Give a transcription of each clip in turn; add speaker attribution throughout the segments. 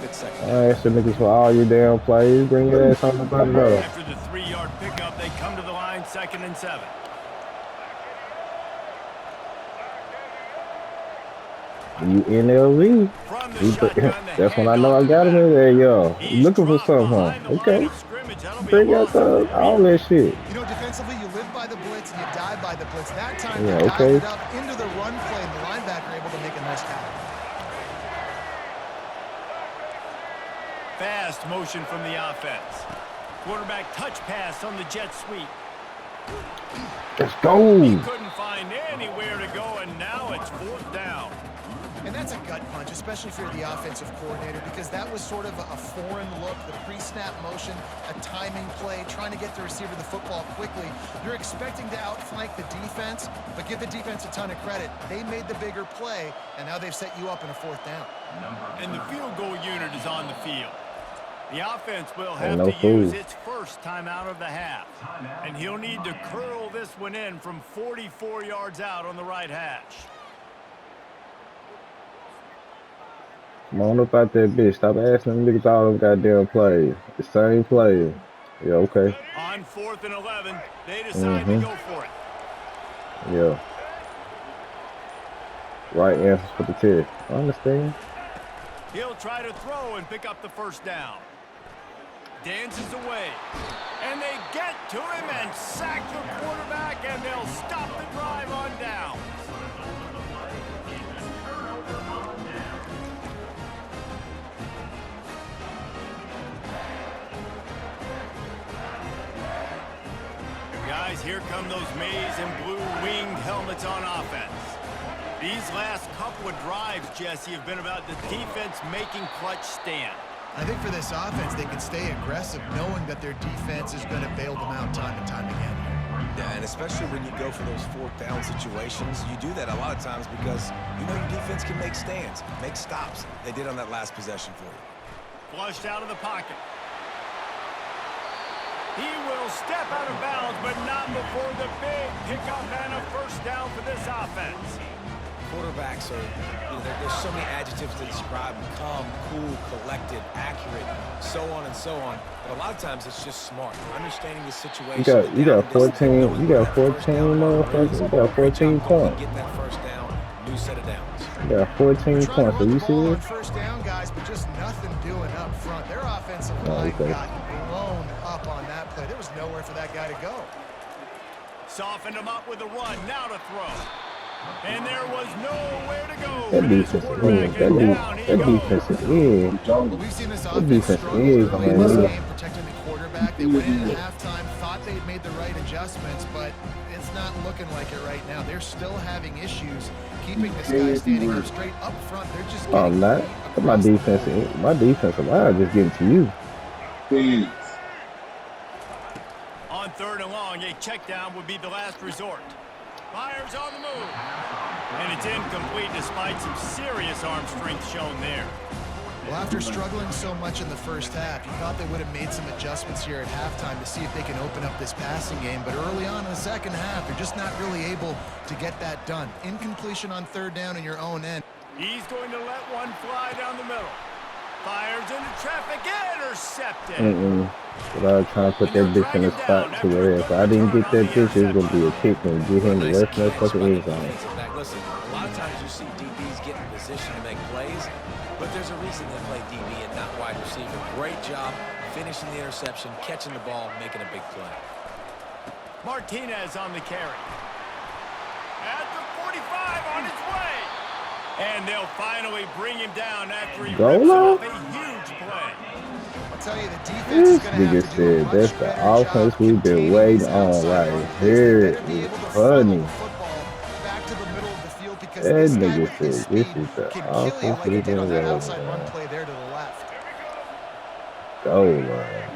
Speaker 1: good second.
Speaker 2: That's the niggas for all your damn plays. Bring your ass on the button though.
Speaker 3: After the 3-yard pickup, they come to the line, 2nd and 7.
Speaker 2: You NLV. That's when I know I got him in there, yo. You looking for something, huh? Okay. Bring out all that shit.
Speaker 1: You know, defensively, you live by the blitz and you die by the blitz. That time,
Speaker 2: yeah,
Speaker 1: you
Speaker 2: okay.
Speaker 1: dialed it up into the run play, and the linebacker able to make a nice tackle.
Speaker 3: Fast motion from the offense. Quarterback touch pass on the jet sweep.
Speaker 2: Let's go.
Speaker 3: He couldn't find anywhere to go, and now it's 4th down.
Speaker 1: And that's a gut punch, especially if you're the offensive coordinator, because that was sort of a foreign look, the pre-snap motion, a timing play, trying to get the receiver the football quickly. You're expecting to outflank the defense, but give the defense a ton of credit. They made the bigger play, and now they've set you up in a 4th down.
Speaker 3: And the field goal unit is on the field. The offense will have to use its first timeout of the half. And he'll need to curl this one in from 44 yards out on the right hash.
Speaker 2: Come on up out that bitch. Stop asking them niggas all them goddamn plays. The same play. Yeah, okay.
Speaker 3: On 4th and 11, they decide to go for it.
Speaker 2: Yeah. Right answers for the test. I understand.
Speaker 3: He'll try to throw and pick up the 1st down. Dances away. And they get to him and sack the quarterback, and they'll stop the drive on down. Guys, here come those maize and blue winged helmets on offense. These last couple of drives, Jesse, have been about the defense making clutch stand.
Speaker 1: I think for this offense, they can stay aggressive knowing that their defense is going to bail them out time and time again.
Speaker 4: Yeah, and especially when you go for those 4th down situations, you do that a lot of times because you know your defense can make stands, make stops. They did on that last possession for you.
Speaker 3: Flushed out of the pocket. He will step out of bounds, but not before the big pickup and a 1st down for this offense.
Speaker 4: Quarterbacks are, there's so many adjectives to describe them: calm, cool, collected, accurate, so on and so on. But a lot of times it's just smart, understanding the situation.
Speaker 2: You got 14 motherfuckers. You got 14 points.
Speaker 4: Get that 1st down, new set of downs.
Speaker 2: You got 14 points. Are you serious?
Speaker 1: 1st down, guys, but just nothing doing up front. Their offensive line got blown up on that play. There was nowhere for that guy to go.
Speaker 3: Softened him up with a run. Now to throw. And there was nowhere to go.
Speaker 2: That defense is in.
Speaker 1: Well, we've seen this offense struggle early in this game, protecting the quarterback. They went in at halftime, thought they'd made the right adjustments, but it's not looking like it right now. They're still having issues keeping this guy standing up straight up front. They're just
Speaker 2: I'm not. My defensive line just getting to you.
Speaker 5: Please.
Speaker 3: On 3rd and long, a check down would be the last resort. Fires on the move. And it's incomplete despite some serious arm strength shown there.
Speaker 1: Well, after struggling so much in the 1st half, you thought they would have made some adjustments here at halftime to see if they can open up this passing game. But early on in the 2nd half, they're just not really able to get that done. Incompletion on 3rd down in your own end.
Speaker 3: He's going to let one fly down the middle. Fires into traffic, intercepted.
Speaker 2: But I was trying to put that bitch in the spot to where if I didn't get that bitch, it's going to be a kick and get him the rest of that fucking end zone.
Speaker 4: Listen, a lot of times you see DBs get in position to make plays, but there's a reason they play DB and not wide receiver. Great job finishing the interception, catching the ball, making a big play.
Speaker 3: Martinez on the carry. At the 45 on his way. And they'll finally bring him down after he rips off a huge play.
Speaker 1: I'll tell you, the defense is going to have to do a much
Speaker 2: that's the
Speaker 1: better job
Speaker 2: offense we've been waiting on right here. It's funny.
Speaker 1: Back to the middle of the field because
Speaker 2: That
Speaker 1: this guy
Speaker 2: nigga
Speaker 1: with his
Speaker 2: said this
Speaker 1: speed
Speaker 2: is the
Speaker 1: can kill you
Speaker 2: offense
Speaker 1: like he
Speaker 2: we've
Speaker 1: did on
Speaker 2: been
Speaker 1: that
Speaker 2: waiting
Speaker 1: outside run
Speaker 2: on.
Speaker 1: play there to the left.
Speaker 2: Oh, man.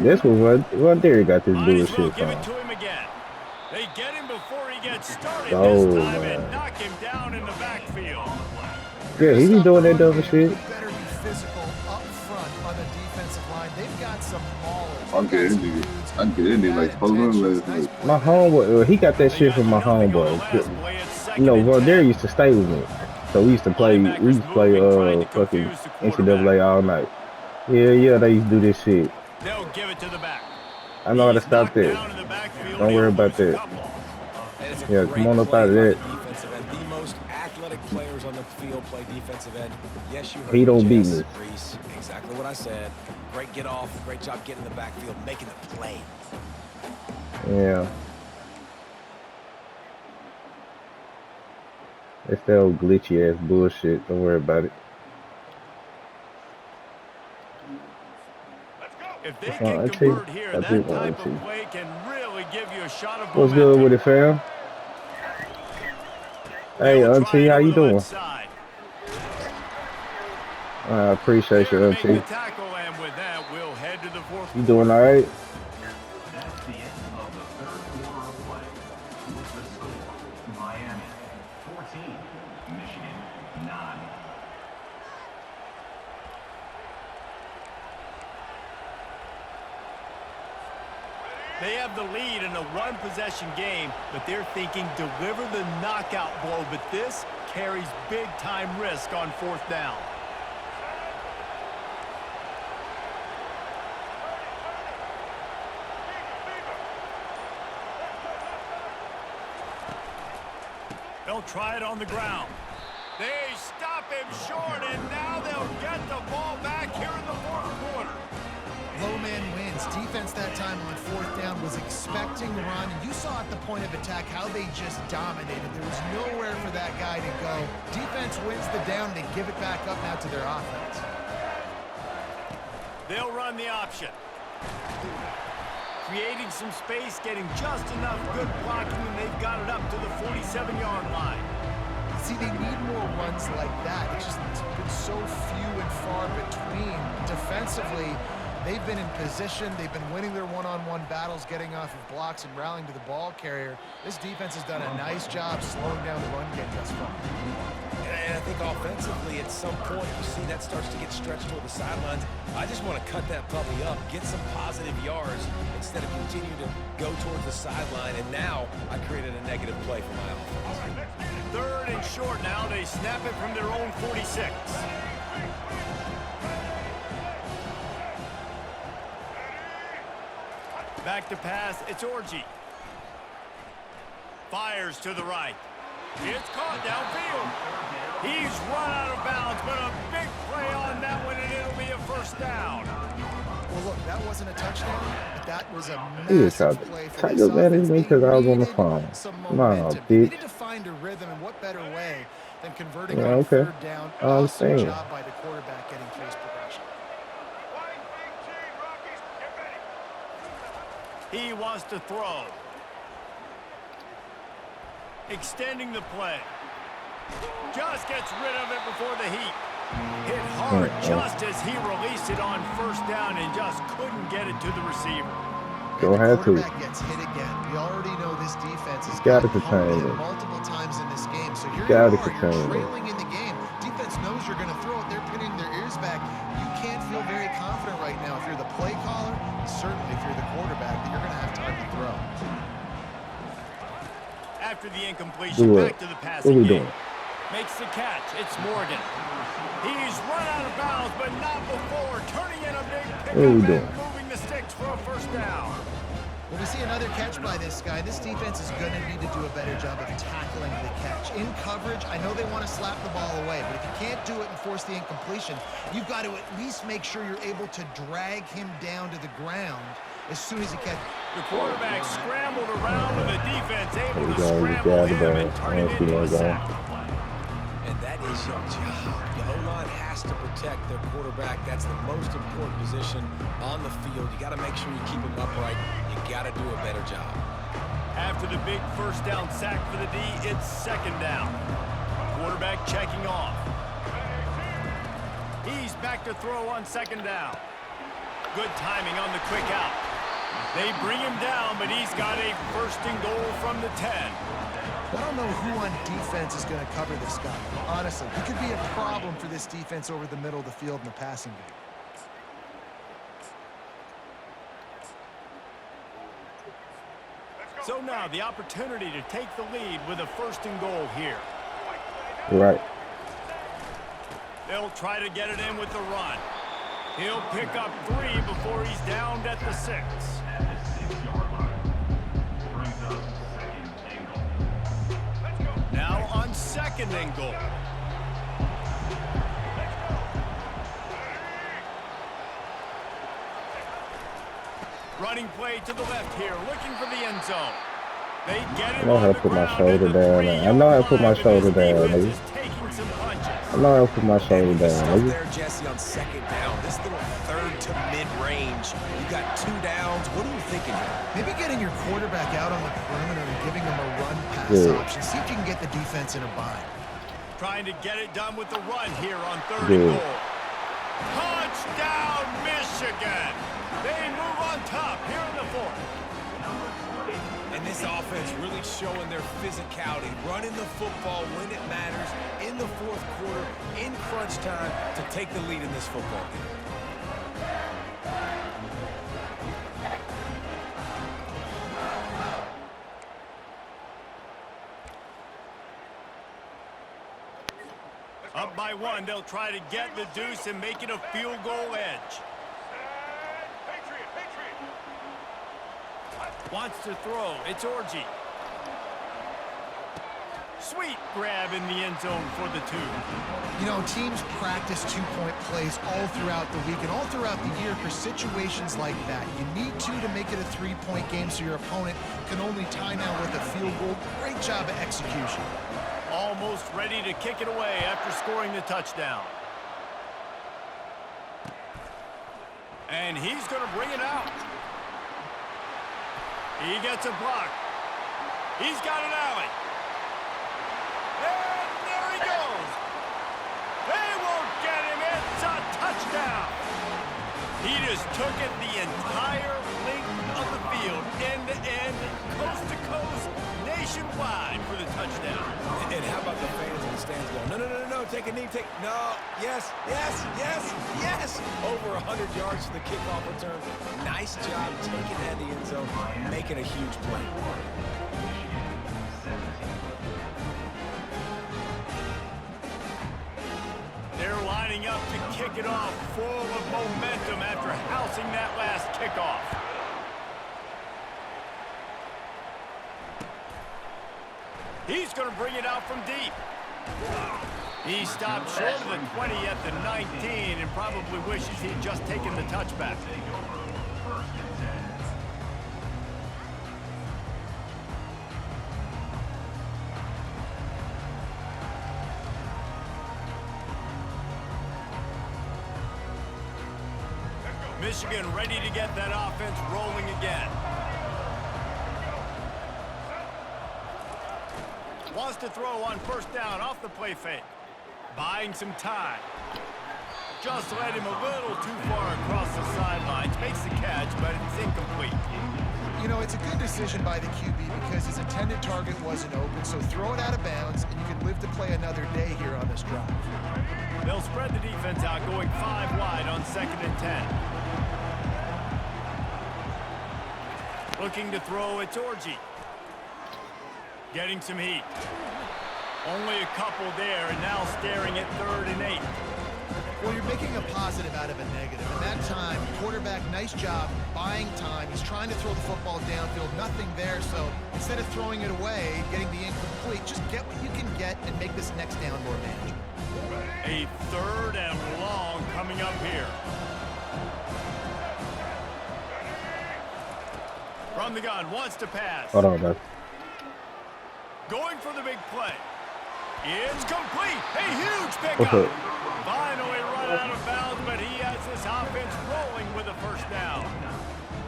Speaker 2: This was what Derry got this bullshit
Speaker 3: Give it
Speaker 2: from.
Speaker 3: to him again. They get him before he gets started
Speaker 2: Oh,
Speaker 3: this time
Speaker 2: man.
Speaker 3: and knock him down in the backfield.
Speaker 2: Yeah, he be doing that dumb shit.
Speaker 1: Better be physical up front on the defensive line. They've got some maulers.
Speaker 5: I'm getting it. I'm getting it like
Speaker 2: My homeboy, he got that shit from my homeboy. You know, Valdez used to stay with me. So we used to play fucking NCAA all night. Yeah, they used to do this shit.
Speaker 3: They'll give it to the back.
Speaker 2: I know how to stop that. Don't worry about that. Yeah, come on up out of that.
Speaker 4: The most athletic players on the field play defensive end. Yes, you heard
Speaker 2: He don't beat
Speaker 4: Jess,
Speaker 2: me.
Speaker 4: Reese. Exactly what I said. Great get off. Great job getting in the backfield, making the play.
Speaker 2: Yeah. It's that old glitchy ass bullshit. Don't worry about it.
Speaker 3: If they
Speaker 2: What's
Speaker 3: can
Speaker 2: on,
Speaker 3: convert here,
Speaker 2: I
Speaker 3: that
Speaker 2: think
Speaker 3: type
Speaker 2: on,
Speaker 3: of play can really give you a shot of
Speaker 2: What's
Speaker 3: momentum.
Speaker 2: good with it, fam? Hey, Auntie, how you doing? I appreciate you, Auntie.
Speaker 3: The tackle, and with that, we'll head to the fourth
Speaker 2: You doing all right?
Speaker 6: That's the end of the third quarter of play. With the score, Miami 14, Michigan 9.
Speaker 3: They have the lead in a one-possession game, but they're thinking deliver the knockout blow, but this carries big-time risk on fourth down. They'll try it on the ground. They stop him short, and now they'll get the ball back here in the fourth quarter.
Speaker 1: Low man wins. Defense that time on fourth down was expecting the run. And you saw at the point of attack how they just dominated. There was nowhere for that guy to go. Defense wins the down. They give it back up now to their offense.
Speaker 3: They'll run the option. Creating some space, getting just enough good blocking, and they've got it up to the 47-yard line.
Speaker 1: See, they need more runs like that. It's been so few and far between. Defensively, they've been in position. They've been winning their one-on-one battles, getting off of blocks and rallying to the ball carrier. This defense has done a nice job slowing down the run game thus far.
Speaker 4: And I think offensively, at some point, you see that starts to get stretched toward the sidelines. I just want to cut that puppy up, get some positive yards instead of continue to go towards the sideline. And now I created a negative play for my offense.
Speaker 3: Third and short now. They snap it from their own 46. Back to pass. It's Orji. Fires to the right. It's caught downfield. He's run out of bounds, but a big play on that one, and it'll be a first down.
Speaker 1: Well, look, that wasn't a touchdown, but that was a
Speaker 2: He was
Speaker 1: massive
Speaker 2: trying
Speaker 1: play
Speaker 2: to
Speaker 1: for
Speaker 2: take
Speaker 1: this
Speaker 2: advantage of me
Speaker 1: offense.
Speaker 2: because I was on the
Speaker 1: They
Speaker 2: phone.
Speaker 1: needed some
Speaker 2: Nah,
Speaker 1: momentum. They
Speaker 2: bitch.
Speaker 1: needed to find a rhythm, and what better way than converting
Speaker 2: Yeah,
Speaker 1: on
Speaker 2: okay.
Speaker 1: third down.
Speaker 2: I'm
Speaker 1: Awesome
Speaker 2: saying.
Speaker 1: job by the quarterback getting phase progression.
Speaker 3: He wants to throw. Extending the play. Just gets rid of it before the heat. Hit hard just as he released it on first down and just couldn't get it to the receiver.
Speaker 2: Don't
Speaker 1: And the
Speaker 2: have to.
Speaker 1: quarterback gets hit again. We already know this defense has
Speaker 2: Gotta
Speaker 1: gotten
Speaker 2: contain
Speaker 1: hit
Speaker 2: it.
Speaker 1: multiple times in this game. So here
Speaker 2: Gotta
Speaker 1: you are,
Speaker 2: contain
Speaker 1: you're
Speaker 2: it.
Speaker 1: trailing in the game. Defense knows you're going to throw it. They're pinning their ears back. You can't feel very confident right now if you're the play caller, and certainly if you're the quarterback, that you're going to have time to throw.
Speaker 3: After the incompletion,
Speaker 2: Do
Speaker 3: back
Speaker 2: it.
Speaker 3: to the
Speaker 2: What
Speaker 3: passing
Speaker 2: we
Speaker 3: game.
Speaker 2: doing?
Speaker 3: Makes the catch. It's Morgan. He's run out of bounds, but not before. Turning in a big pickup
Speaker 2: What we
Speaker 3: and
Speaker 2: doing?
Speaker 3: moving the sticks for a first down.
Speaker 1: When we see another catch by this guy, this defense is going to need to do a better job of tackling the catch. In coverage, I know they want to slap the ball away, but if you can't do it and force the incompletion, you've got to at least make sure you're able to drag him down to the ground as soon as he catches.
Speaker 3: The quarterback scrambled around with the defense able to
Speaker 2: There we go.
Speaker 3: scramble
Speaker 2: You
Speaker 3: him
Speaker 2: got it,
Speaker 3: and
Speaker 2: man.
Speaker 3: turn
Speaker 2: I
Speaker 3: it
Speaker 2: don't see
Speaker 3: into a
Speaker 2: no
Speaker 3: sack.
Speaker 4: And that is your job. The O-line has to protect their quarterback. That's the most important position on the field. You got to make sure you keep him upright. You got to do a better job.
Speaker 3: After the big first down sack for the D, it's second down. Quarterback checking off. He's back to throw on second down. Good timing on the quick out. They bring him down, but he's got a first and goal from the 10.
Speaker 1: I don't know who on defense is going to cover this guy. Honestly, he could be a problem for this defense over the middle of the field in the passing game.
Speaker 3: So now the opportunity to take the lead with a first and goal here.
Speaker 2: Right.
Speaker 3: They'll try to get it in with the run. He'll pick up 3 before he's downed at the 6.
Speaker 6: At the 6-yard line. Brings up second and goal.
Speaker 3: Now on second and goal. Running play to the left here, looking for the end zone. They get
Speaker 2: I
Speaker 3: him
Speaker 2: know
Speaker 3: on
Speaker 2: how
Speaker 3: the
Speaker 2: to put my
Speaker 3: ground
Speaker 2: shoulder
Speaker 3: at the
Speaker 2: down.
Speaker 3: 3-yard
Speaker 2: I know how to put my
Speaker 3: line, and
Speaker 2: shoulder
Speaker 3: his
Speaker 2: down,
Speaker 3: defense
Speaker 2: nigga.
Speaker 3: is taking some punches.
Speaker 2: I know how to put my shoulder
Speaker 4: Good
Speaker 2: down,
Speaker 4: stuff
Speaker 2: nigga.
Speaker 4: there, Jesse, on second down. This little third to mid-range. You got 2 downs. What are you thinking here?
Speaker 1: Maybe getting your quarterback out on the perimeter and giving him a run-pass
Speaker 2: Good.
Speaker 1: option. See if you can get the defense in a bind.
Speaker 3: Trying to get it done with the run here on third
Speaker 2: Good.
Speaker 3: and goal. Touchdown, Michigan! They move on top here in the 4th.
Speaker 4: And this offense really showing their physicality, running the football when it matters, in the 4th quarter, in crunch time, to take the lead in this football game.
Speaker 3: Up by 1, they'll try to get the deuce and make it a field goal edge. Wants to throw. It's Orji. Sweet grab in the end zone for the 2.
Speaker 1: You know, teams practice two-point plays all throughout the week and all throughout the year for situations like that. You need to make it a 3-point game so your opponent can only tie now with a field goal. Great job of execution.
Speaker 3: Almost ready to kick it away after scoring the touchdown. And he's going to bring it out. He gets a block. He's got an alley. And there he goes. They won't get him. It's a touchdown. He just took it the entire length of the field, end to end, coast to coast, nationwide for the touchdown.
Speaker 4: And how about the fans in the stands going, no, no, no, no, no, take a knee, no, yes, yes, yes, yes. Over 100 yards to the kickoff return. Nice job taking that in the end zone, making a huge play.
Speaker 3: They're lining up to kick it off, full of momentum after housing that last kickoff. He's going to bring it out from deep. He stopped short of the 20 at the 19 and probably wishes he'd just taken the touchback. Michigan ready to get that offense rolling again. Wants to throw on first down off the play fake. Buying some time. Just led him a little too far across the sidelines. Makes the catch, but it's incomplete.
Speaker 1: You know, it's a good decision by the QB because his intended target wasn't open, so throw it out of bounds, and you can live to play another day here on this drive.
Speaker 3: They'll spread the defense out, going 5 wide on 2nd and 10. Looking to throw, it's Orji. Getting some heat. Only a couple there, and now staring at 3rd and 8.
Speaker 1: Well, you're making a positive out of a negative. And that time, quarterback, nice job, buying time. He's trying to throw the football downfield, nothing there. So instead of throwing it away, getting the incomplete, just get what you can get and make this next down more manageable.
Speaker 3: A 3rd and long coming up here. From the gun, wants to pass.
Speaker 2: Hold on, man.
Speaker 3: Going for the big play. It's complete. A huge pickup. Finally run out of bounds, but he has this offense rolling with a first down.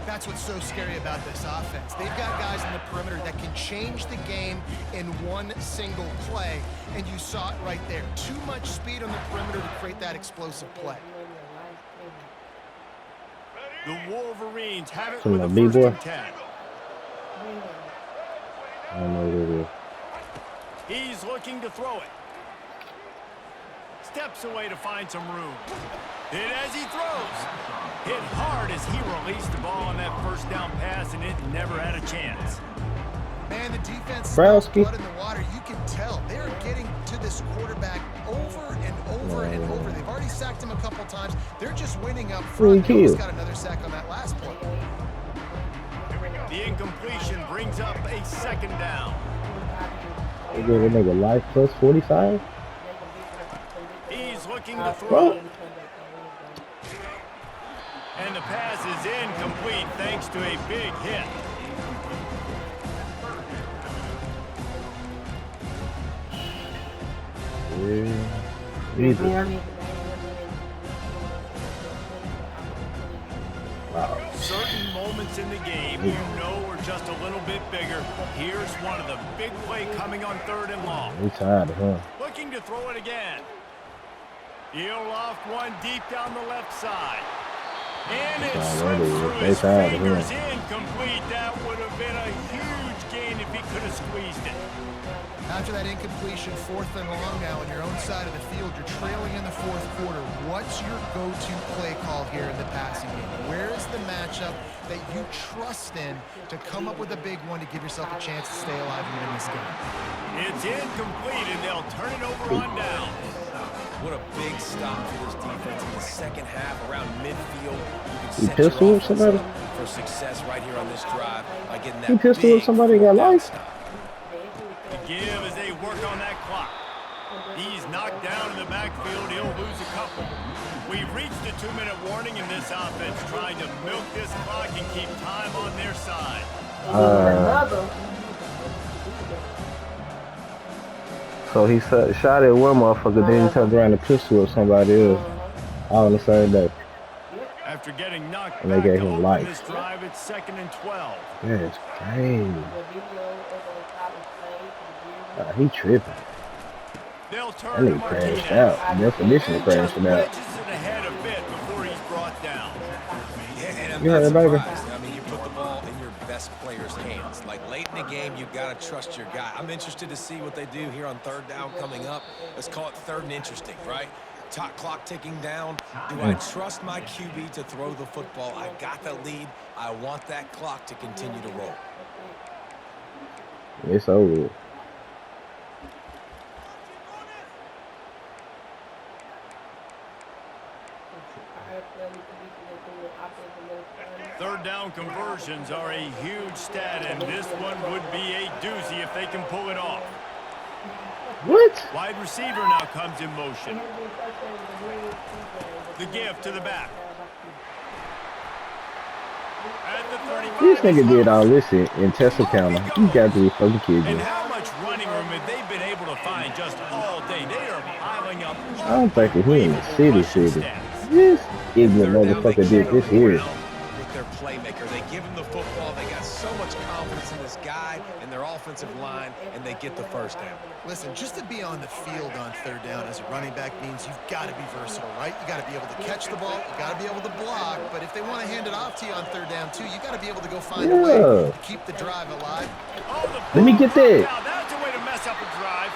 Speaker 1: That's what's so scary about this offense. They've got guys in the perimeter that can change the game in one single play, and you saw it right there. Too much speed on the perimeter to create that explosive play.
Speaker 3: The Wolverines have it
Speaker 2: From
Speaker 3: with
Speaker 2: the
Speaker 3: a 1st
Speaker 2: B-boy.
Speaker 3: and 10.
Speaker 2: I don't know what it is.
Speaker 3: He's looking to throw it. Steps away to find some room. Hit as he throws. Hit hard as he released the ball on that first down pass, and it never had a chance.
Speaker 1: Man, the defense smells
Speaker 2: Browski.
Speaker 1: blood in the water. You can tell they're getting to this quarterback over and over and over. They've already sacked him a couple times. They're just winning up front. They almost got another sack on that last play.
Speaker 3: The incompletion brings up a second down.
Speaker 2: They gave a nigga life plus 45.
Speaker 3: He's looking to throw. And the pass is incomplete thanks to a big hit. Certain moments in the game you know are just a little bit bigger. Here's one of the big play coming on 3rd and long.
Speaker 2: We tired of him.
Speaker 3: Looking to throw it again. He'll loft one deep down the left side. And it slips through his fingers. Incomplete. That would have been a huge gain if he could have squeezed it.
Speaker 1: After that incompletion, 4th and long now on your own side of the field, you're trailing in the 4th quarter. What's your go-to play call here in the passing game? Where is the matchup that you trust in to come up with a big one to give yourself a chance to stay alive and win this game?
Speaker 3: It's incomplete, and they'll turn it over on down.
Speaker 4: What a big stop for this defense in the second half around midfield.
Speaker 2: You pistol with somebody?
Speaker 4: For success right here on this drive by getting that.
Speaker 2: You pistol with somebody got life?
Speaker 3: The give as they work on that clock. He's knocked down in the backfield. He'll lose a couple. We've reached the 2-minute warning in this offense, trying to milk this clock and keep time on their side.
Speaker 2: So he shot at one motherfucker, then he turned around and pistol with somebody else all on the same day.
Speaker 3: After getting knocked
Speaker 2: And they
Speaker 3: back
Speaker 2: gave
Speaker 3: to
Speaker 2: him
Speaker 3: open
Speaker 2: life.
Speaker 3: this drive, it's 2nd and 12.
Speaker 2: That's crazy. He tripping.
Speaker 3: They'll
Speaker 2: That
Speaker 3: turn to
Speaker 2: nigga crashed
Speaker 3: Martinez.
Speaker 2: out. Definition of crashing out.
Speaker 3: Just edges it ahead a bit before he's brought down.
Speaker 4: Yeah, and I'm
Speaker 2: You heard
Speaker 4: not
Speaker 2: it, baby.
Speaker 4: surprised. I mean, you put the ball in your best player's hands. Like, late in the game, you've got to trust your guy. I'm interested to see what they do here on 3rd down coming up. Let's call it 3rd and interesting, right? Top clock ticking down. Do I trust my QB to throw the football? I got the lead. I want that clock to continue to roll.
Speaker 2: It's over.
Speaker 3: Third down conversions are a huge stat, and this one would be a doozy if they can pull it off.
Speaker 2: What?
Speaker 3: Wide receiver now comes in motion. The give to the back. At the 35.
Speaker 2: This nigga did all this in Tesla County. You got to be fucking kidding
Speaker 3: And
Speaker 2: me.
Speaker 3: how much running room have they been able to find just all day? They are piling up.
Speaker 2: I don't think he in the city. This ignorant motherfucker did this here.
Speaker 4: With their playmaker, they give him the football. They got so much confidence in this guy and their offensive line, and they get the first down.
Speaker 1: Listen, just to be on the field on 3rd down as a running back means you've got to be versatile, right? You got to be able to catch the ball, you got to be able to block, but if they want to hand it off to you on 3rd down too, you got to be able to go find a way to keep the drive alive.
Speaker 2: Let me get that.
Speaker 3: Now that's a way to mess up a drive.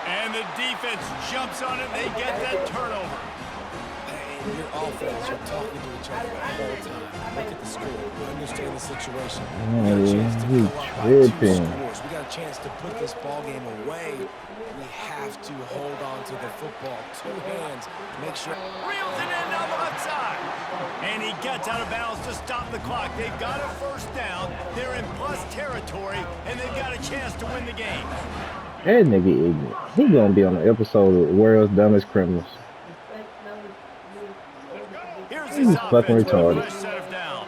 Speaker 3: And the defense jumps on it. They get that turnover.
Speaker 4: And your offense, you're talking to each other the whole time. Look at the score. Understand the situation. We got a chance to go up by 2 scores. We got a chance to put this ball game away. We have to hold on to the football. 2 hands. Make sure.
Speaker 3: Reels it in down the left side. And he gets out of bounds to stop the clock. They've got a first down. They're in plus territory, and they've got a chance to win the game.
Speaker 2: That nigga ignorant. He gonna be on an episode of World's Dumbest Criminals.
Speaker 3: Here's
Speaker 2: He's
Speaker 3: this
Speaker 2: fucking
Speaker 3: offense with a
Speaker 2: retarded.
Speaker 3: fresh set of downs.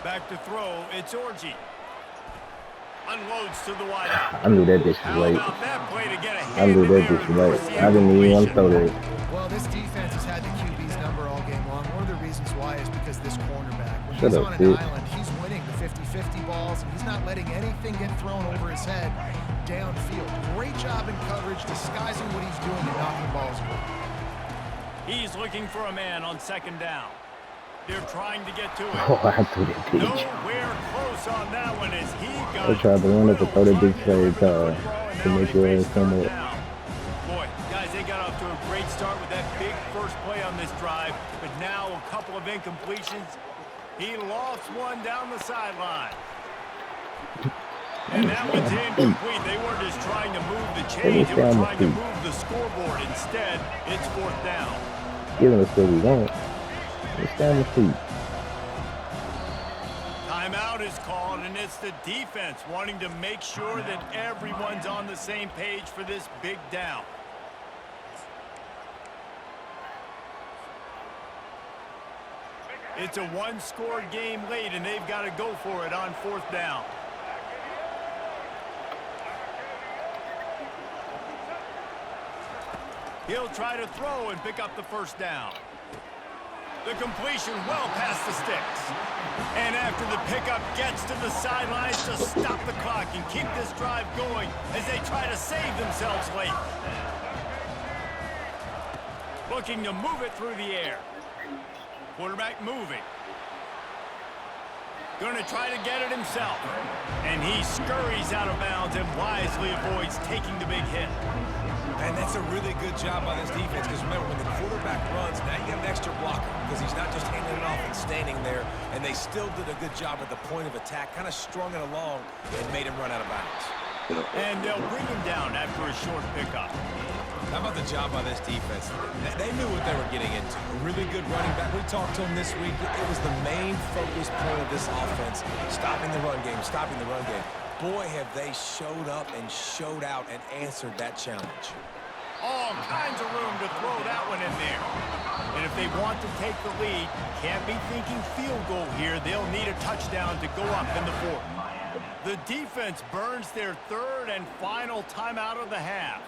Speaker 3: Back to throw, it's Orji. Unloads to the wide out.
Speaker 2: I knew that bitch
Speaker 3: How
Speaker 2: was late.
Speaker 3: about that play to get a
Speaker 2: I
Speaker 3: hand
Speaker 2: knew
Speaker 3: in
Speaker 2: that
Speaker 3: there
Speaker 2: bitch
Speaker 3: and
Speaker 2: was
Speaker 3: force
Speaker 2: late.
Speaker 3: the
Speaker 2: I didn't even want to throw
Speaker 3: incompletion?
Speaker 2: that.
Speaker 1: Well, this defense has had the QB's number all game long. One of the reasons why is because this cornerback, when
Speaker 2: Shut
Speaker 1: he's
Speaker 2: up,
Speaker 1: on an
Speaker 2: bitch.
Speaker 1: island, he's winning the 50-50 balls, and he's not letting anything get thrown over his head downfield. Great job in coverage, disguising what he's doing and knocking balls away.
Speaker 3: He's looking for a man on 2nd down. They're trying to get to it.
Speaker 2: Oh, I threw that bitch.
Speaker 3: Nowhere close on that one as he got
Speaker 2: They tried to run up and throw that big
Speaker 3: through
Speaker 2: fade to make your ass come up.
Speaker 3: Boy, guys, they got off to a great start with that big first play on this drive, but now a couple of incompletions. He lofts one down the sideline. And that one's incomplete. They weren't just trying to move the chains. They were trying to move the scoreboard. Instead, it's 4th down.
Speaker 2: Giving us what we want. Let's down the feet.
Speaker 3: Timeout is called, and it's the defense wanting to make sure that everyone's on the same page for this big down. It's a one-score game late, and they've got to go for it on 4th down. He'll try to throw and pick up the 1st down. The completion well past the sticks. And after the pickup gets to the sidelines to stop the clock and keep this drive going as they try to save themselves late. Looking to move it through the air. Quarterback moving. Going to try to get it himself. And he scurries out of bounds and wisely avoids taking the big hit.
Speaker 4: And that's a really good job by this defense, because remember, when the quarterback runs, now you get an extra blocker, because he's not just handing it off and standing there, and they still did a good job at the point of attack, kind of strung it along and made him run out of bounds.
Speaker 3: And they'll bring him down after a short pickup.
Speaker 4: How about the job by this defense? They knew what they were getting into. A really good running back. We talked to him this week. It was the main focus point of this offense, stopping the run game, stopping the run game. Boy, have they showed up and showed out and answered that challenge.
Speaker 3: All kinds of room to throw that one in there. And if they want to take the lead, can't be thinking field goal here. They'll need a touchdown to go up in the 4th. The defense burns their 3rd and final timeout of the half.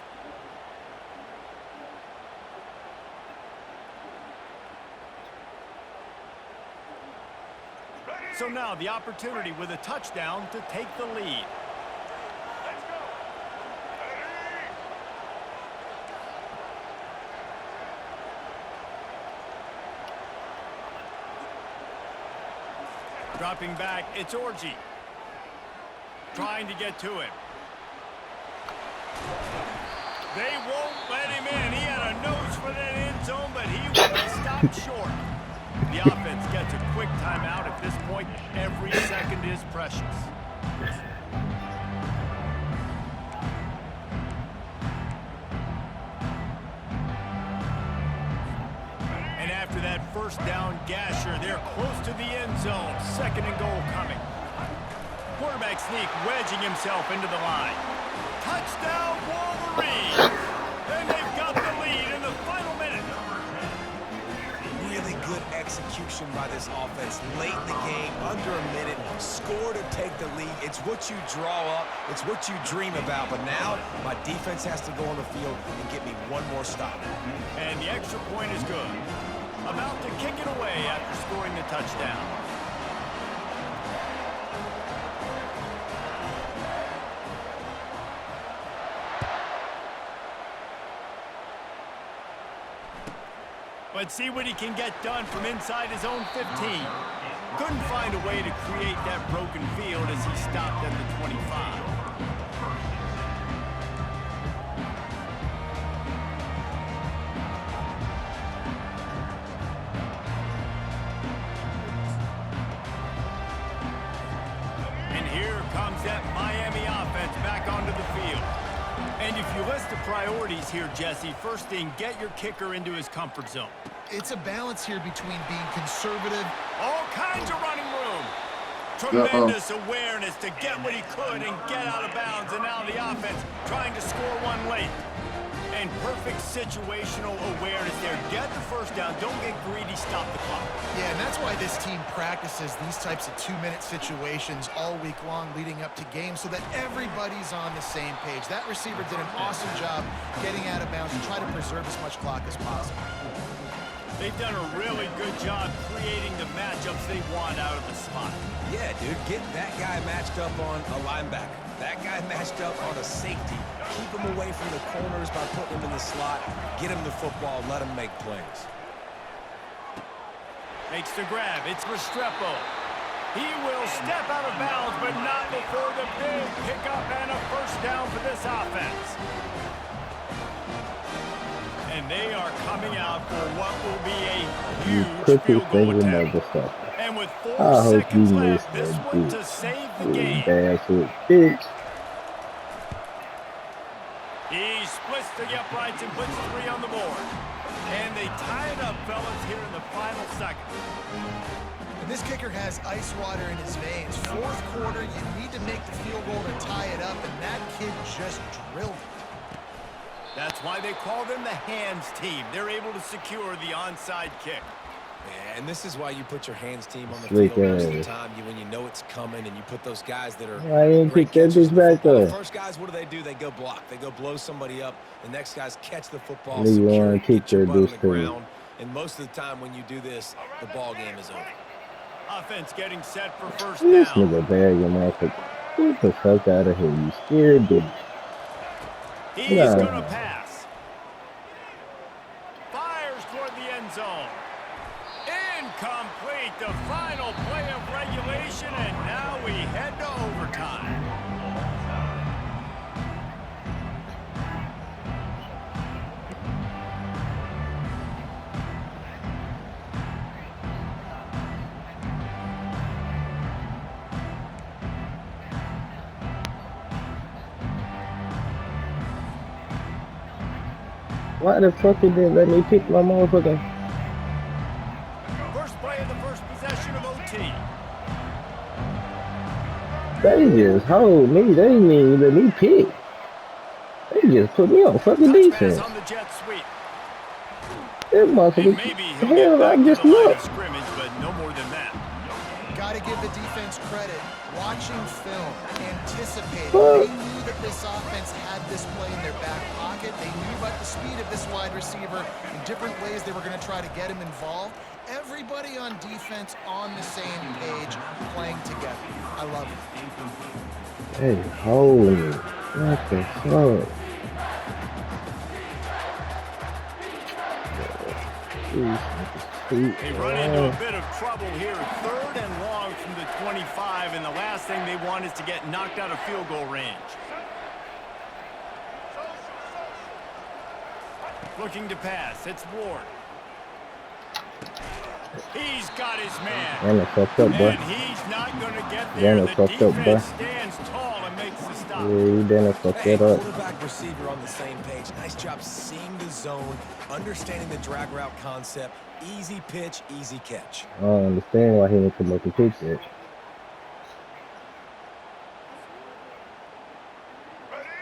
Speaker 3: So now the opportunity with a touchdown to take the lead. Dropping back, it's Orji. Trying to get to him. They won't let him in. He had a nose for that end zone, but he will stop short. The offense gets a quick timeout. At this point, every second is precious. And after that 1st down gasher, they're close to the end zone. 2nd and goal coming. Quarterback sneak wedging himself into the line. Touchdown, Wolverines! And they've got the lead in the final minute.
Speaker 4: Really good execution by this offense. Late in the game, under a minute, score to take the lead. It's what you draw up. It's what you dream about. But now, my defense has to go on the field and get me one more stop.
Speaker 3: And the extra point is good. About to kick it away after scoring the touchdown. But see what he can get done from inside his own 15. Couldn't find a way to create that broken field as he stopped at the 25. And here comes that Miami offense back onto the field. And if you list the priorities here, Jesse, first thing, get your kicker into his comfort zone.
Speaker 1: It's a balance here between being conservative.
Speaker 3: All kinds of running room. Tremendous awareness to get what he could and get out of bounds. And now the offense trying to score one late. And perfect situational awareness there. Get the 1st down. Don't get greedy. Stop the clock.
Speaker 1: Yeah, and that's why this team practices these types of 2-minute situations all week long leading up to games so that everybody's on the same page. That receiver did an awesome job getting out of bounds and try to preserve as much clock as possible.
Speaker 3: They've done a really good job creating the matchups they want out of the spot.
Speaker 4: Yeah, dude, get that guy matched up on a linebacker. That guy matched up on a safety. Keep him away from the corners by putting him in the slot. Get him the football. Let him make plays.
Speaker 3: Makes the grab. It's Restrepo. He will step out of bounds, but not before the big pickup and a 1st down for this offense. And they are coming out for what will be a huge field goal attempt. And And with 4
Speaker 2: I hope you
Speaker 3: seconds
Speaker 2: miss
Speaker 3: left, this
Speaker 2: that
Speaker 3: one to
Speaker 2: bitch.
Speaker 3: save the
Speaker 2: You
Speaker 3: game.
Speaker 2: bastard bitch.
Speaker 3: He splits the uprights and puts 3 on the board. And they tie it up, fellas, here in the final second.
Speaker 1: And this kicker has ice water in his veins. Fourth quarter, you need to make the field goal to tie it up, and that kid just drilled it.
Speaker 3: That's why they call them the hands team. They're able to secure the onside kick.
Speaker 4: Yeah, and this is why you put your hands team on the
Speaker 2: Slick
Speaker 4: field most of the
Speaker 2: ass.
Speaker 4: time. When you know it's coming, and you put those guys that are
Speaker 2: Why you ain't
Speaker 4: great
Speaker 2: kick that
Speaker 4: catchers
Speaker 2: bitch
Speaker 4: of the
Speaker 2: back
Speaker 4: football.
Speaker 2: there?
Speaker 4: The first guys, what do? They go block. They go blow somebody up. The next guys catch the football,
Speaker 2: Nigga
Speaker 4: secure
Speaker 2: wanna
Speaker 4: it,
Speaker 2: kick
Speaker 4: get your
Speaker 2: that
Speaker 4: butt on
Speaker 2: bitch
Speaker 4: the
Speaker 2: too.
Speaker 4: ground. And most of the time when you do this, the ball game is over.
Speaker 3: Offense getting set for first
Speaker 2: This
Speaker 3: down.
Speaker 2: nigga bag your motherfucker. Get the fuck out of here, you scared bitch.
Speaker 3: He's going to
Speaker 2: Nah.
Speaker 3: pass. Fires toward the end zone. Incomplete. The final play of regulation, and now we head to overtime.
Speaker 2: Why the fuck it didn't let me pick my motherfucker?
Speaker 3: First play of the first possession of OT.
Speaker 2: They just hold me. They didn't even let me pick. They just put me on fucking
Speaker 3: Touch pass
Speaker 2: defense.
Speaker 3: on the jet sweep.
Speaker 2: That
Speaker 3: And
Speaker 2: motherfucker.
Speaker 3: maybe he'll get
Speaker 2: Hell, I
Speaker 3: back to
Speaker 2: just
Speaker 3: the line of
Speaker 2: looked.
Speaker 3: scrimmage, but no more than that.
Speaker 1: Got to give the defense credit. Watching film, anticipating.
Speaker 2: Fuck.
Speaker 1: They knew that this offense had this play in their back pocket. They knew about the speed of this wide receiver in different ways they were going to try to get him involved. Everybody on defense on the same page, playing together. I love it.
Speaker 2: Hey, holy. What the fuck?
Speaker 3: They run into a bit of trouble here. 3rd and long from the 25, and the last thing they want is to get knocked out of field goal range. Looking to pass. It's Ward. He's got his man.
Speaker 2: Running fucked up, boy.
Speaker 3: And he's not going to get there.
Speaker 2: Running
Speaker 3: The
Speaker 2: fucked up, boy.
Speaker 3: defense stands tall and makes the stop.
Speaker 2: Yeah, you done fucked
Speaker 4: Hey,
Speaker 2: that up.
Speaker 4: quarterback, receiver on the same page. Nice job seeing the zone, understanding the drag route concept. Easy pitch, easy catch.
Speaker 2: I don't understand why he didn't come up and pick that.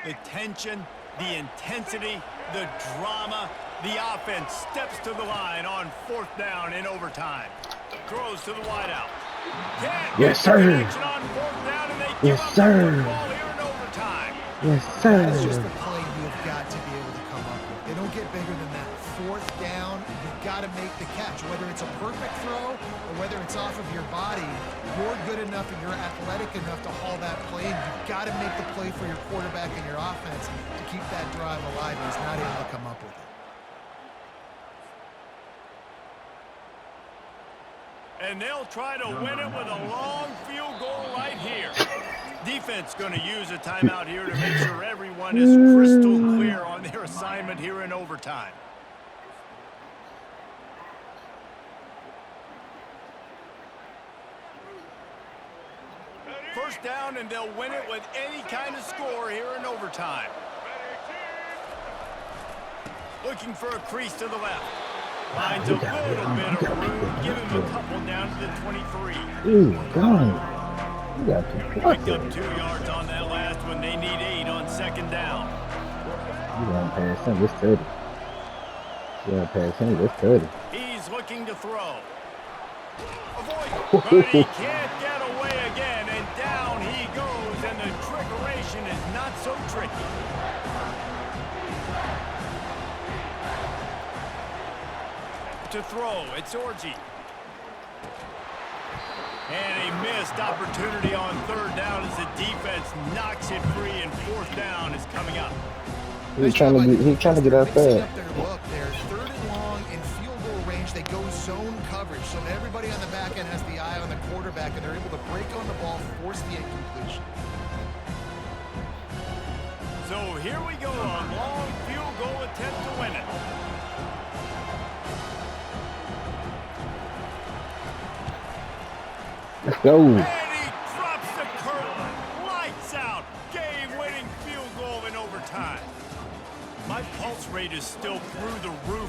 Speaker 3: The tension, the intensity, the drama. The offense steps to the line on 4th down in overtime. Throws to the wideout. Can't
Speaker 2: Yes,
Speaker 3: get the
Speaker 2: sir.
Speaker 3: connection on 4th down, and they give
Speaker 2: Yes,
Speaker 3: up
Speaker 2: sir.
Speaker 3: the football here in overtime.
Speaker 2: Yes,
Speaker 1: That's just
Speaker 2: sir.
Speaker 1: the play you've got to be able to come up with. They don't get bigger than that. 4th down, you've got to make the catch. Whether it's a perfect throw or whether it's off of your body, you're good enough and you're athletic enough to haul that play in. You've got to make the play for your quarterback and your offense to keep that drive alive. He's not able to come up with it.
Speaker 3: And they'll try to win it with a long field goal right here. Defense going to use a timeout here to make sure everyone is crystal clear on their assignment here in overtime. First down, and they'll win it with any kind of score here in overtime. Looking for a crease to the left. Finds a little bit of room. Give him a couple down to the 23.
Speaker 2: Ooh, God. You got to block
Speaker 3: Picked up
Speaker 2: it.
Speaker 3: 2 yards on that last one. They need 8 on 2nd down.
Speaker 2: You gonna pass him, it's 30. You gonna pass him, it's 30.
Speaker 3: He's looking to throw. Avoid, but he can't get away again, and down he goes, and the trickeration is not so tricky. To throw, it's Orji. And a missed opportunity on 3rd down as the defense knocks it free, and 4th down is coming up.
Speaker 2: He's trying to get outside.
Speaker 1: Mixing up their look. They're 3rd and long in field goal range. They go zone coverage. So everybody on the back end has the eye on the quarterback, and they're able to break on the ball, force the incompletion.
Speaker 3: So here we go, a long field goal attempt to win it.
Speaker 2: Let's go.
Speaker 3: And he drops the curtain. Lights out. Game-winning field goal in overtime. My pulse rate is still through the roof